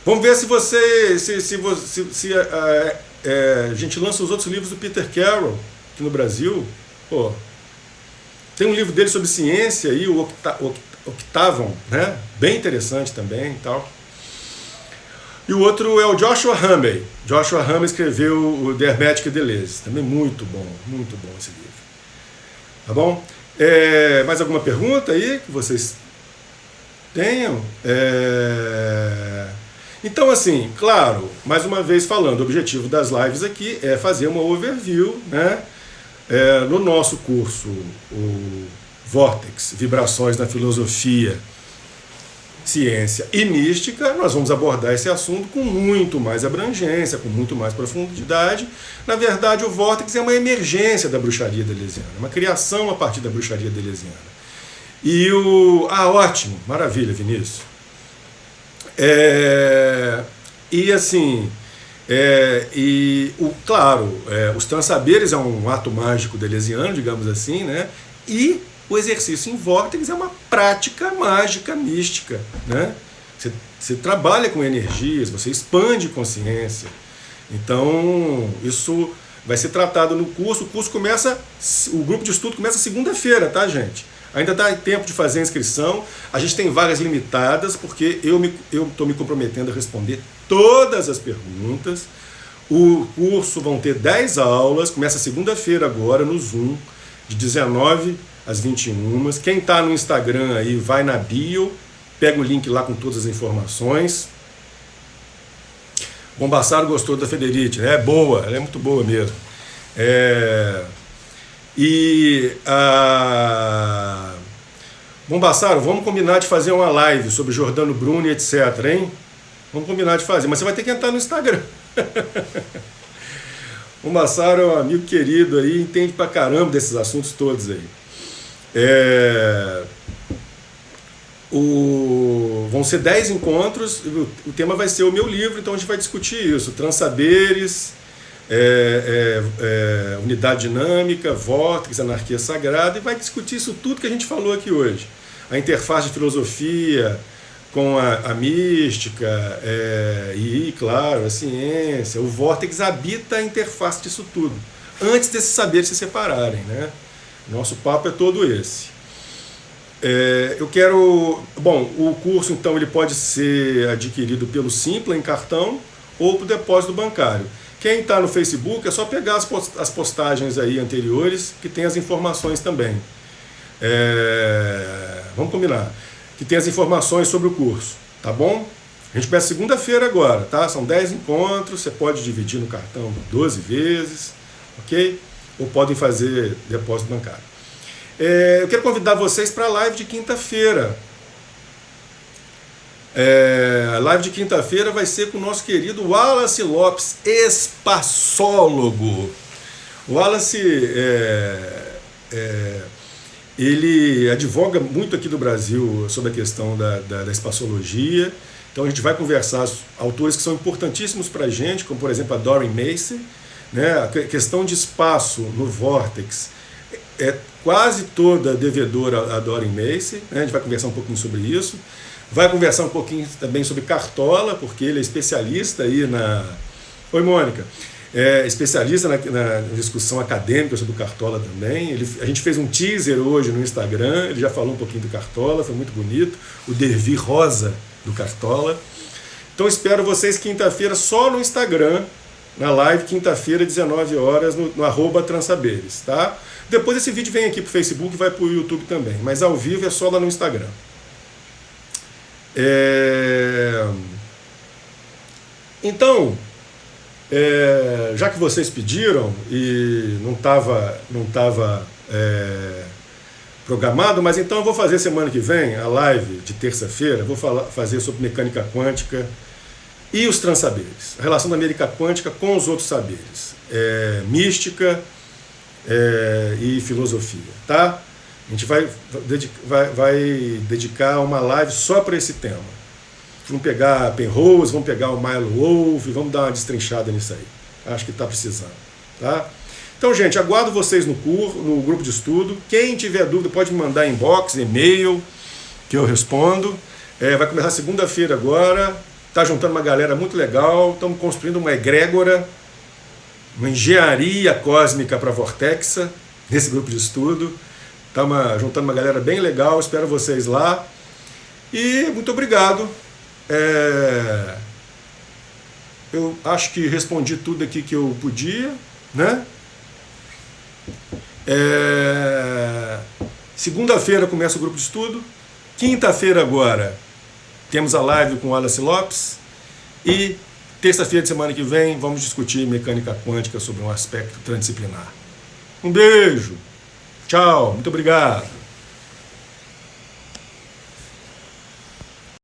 Vamos ver se a gente lança os outros livros do Peter Carroll aqui no Brasil. Pô, tem um livro dele sobre ciência aí, o Octavian, né? Bem interessante também e tal. E o outro é o Joshua Hamey. Joshua Hamey escreveu o The Hermetic Deleuze. Também muito bom esse livro. Tá bom? Mais alguma pergunta aí que vocês tenham? Então, assim, claro, mais uma vez falando, o objetivo das lives aqui é fazer uma overview, né? No nosso curso, o Vórtex, Vibrações na Filosofia, Ciência e Mística, nós vamos abordar esse assunto com muito mais abrangência, com muito mais profundidade. Na verdade, o Vórtex é uma emergência da bruxaria deleuziana, uma criação a partir da bruxaria deleuziana. E ótimo, maravilha, Vinícius. E assim, claro, os transsaberes é um ato mágico deleuziano, digamos assim, né? E o exercício em vórtex é uma prática mágica mística, né? Você trabalha com energias, você expande consciência. Então, isso vai ser tratado no curso. O curso começa, o grupo de estudo começa segunda-feira, tá, gente? Ainda dá tempo de fazer a inscrição. A gente tem vagas limitadas, porque eu estou me comprometendo a responder todas as perguntas. O curso vão ter 10 aulas, começa segunda-feira agora, no Zoom, de 19 às 21. Quem está no Instagram aí, vai na bio, pega o link lá com todas as informações. Bombassaro gostou da Federici, né? É boa, ela é muito boa mesmo. Bombassaro, vamos combinar de fazer uma live sobre Giordano Bruno e etc, hein? Vamos combinar de fazer, mas você vai ter que entrar no Instagram. Bombassaro é um amigo querido aí, entende pra caramba desses assuntos todos aí. Vão ser 10 encontros, o tema vai ser o meu livro, então a gente vai discutir isso, transsaberes, unidade dinâmica, vórtice, anarquia sagrada, e vai discutir isso tudo que a gente falou aqui hoje. A interface de filosofia com a mística, e, claro, a ciência. O vórtex habita a interface disso tudo, antes desses saberes se separarem, né? Nosso papo é todo esse. Eu quero... Bom, o curso, então, ele pode ser adquirido pelo Simpla em cartão ou por depósito bancário. Quem está no Facebook é só pegar as postagens aí anteriores, que tem as informações também. Vamos combinar. Que tem as informações sobre o curso, tá bom? A gente começa segunda-feira agora, tá? São 10 encontros, você pode dividir no cartão 12 vezes, ok? Ou podem fazer depósito bancário. Eu quero convidar vocês para a live de quinta-feira. A live de quinta-feira vai ser com o nosso querido Wallace Lopes, espaçólogo. O Wallace ele advoga muito aqui no Brasil sobre a questão da espaçologia. Então a gente vai conversar autores que são importantíssimos para a gente, como por exemplo a Doreen Macy, né? A questão de espaço no Vortex é quase toda devedora a Doreen Macy, né? A gente vai conversar um pouquinho sobre isso. Vai conversar um pouquinho também sobre Cartola, porque ele é especialista aí na... Oi, Mônica. Especialista na discussão acadêmica sobre o Cartola também. A gente fez um teaser hoje no Instagram, ele já falou um pouquinho do Cartola, foi muito bonito. O Dervi Rosa do Cartola. Então espero vocês quinta-feira só no Instagram, na live quinta-feira, 19 horas, no @transaberes, tá? Depois esse vídeo vem aqui pro Facebook e vai pro YouTube também, mas ao vivo é só lá no Instagram. Então, já que vocês pediram e não estava programado, mas então eu vou fazer semana que vem a live de terça-feira, vou fazer sobre mecânica quântica e os transaberes, a relação da mecânica quântica com os outros saberes, mística e filosofia, tá? A gente vai dedicar uma live só para esse tema. Vamos pegar Penrose, vamos pegar o Milo Wolf, vamos dar uma destrinchada nisso aí. Acho que está precisando, tá? Então, gente, aguardo vocês no grupo de estudo. Quem tiver dúvida pode me mandar inbox, e-mail, que eu respondo. Vai começar segunda-feira agora. Está juntando uma galera muito legal. Estamos construindo uma egrégora, uma engenharia cósmica para a Vortexa, nesse grupo de estudo. Estamos juntando uma galera bem legal. Espero vocês lá. E muito obrigado. Eu acho que respondi tudo aqui que eu podia, né? Segunda-feira começa o grupo de estudo. Quinta-feira agora temos a live com o Wallace Lopes. E terça-feira de semana que vem vamos discutir mecânica quântica sobre um aspecto transdisciplinar. Um beijo. Tchau. Muito obrigado.